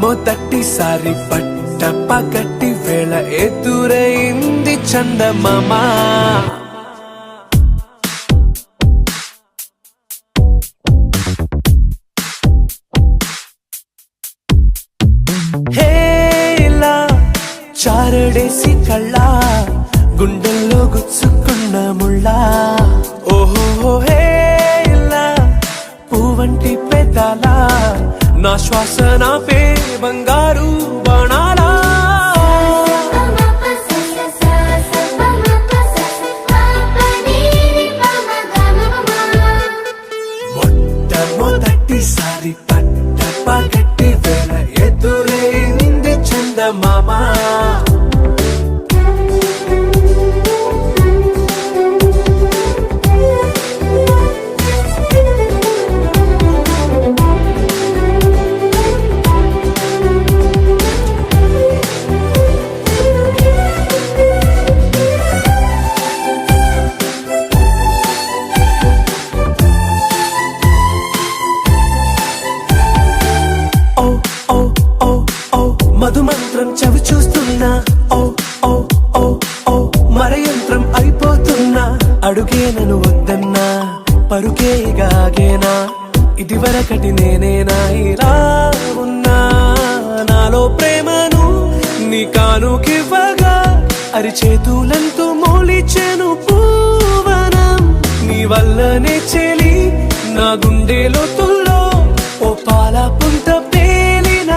మొదటిసారి పట్ట పగటి వేళ ఎదురైంది చందమామ హేలా చారడేసి కళ్ళ గుండెల్లో గుచ్చుకున్న ముళ్ళా ఓహో హేలా పూవంటి పెదాల నా శ్వాస నాపే బంగారు బాణాలా మొట్టమొదటిసారి పట్ట పగటి వేళ ఎదురైంది చందమామ మధుమంత్రం చవి చూస్తున్నా ఓ ఓ ఓ ఓ మరయంత్రం అయిపోతున్నా అడుగే నన్ను వద్దన్నా పరుకేగాగేనా ఇది వరకటి నేనేనా ఇలా ఉన్నా నాలో ప్రేమను నీ కానుకివ్వగా అరిచేతులంతో మోలిచెను పూవనం నీ వల్లనే చెలి నా గుండెలో తుల్లో ఓ పాల పుంత పేలిన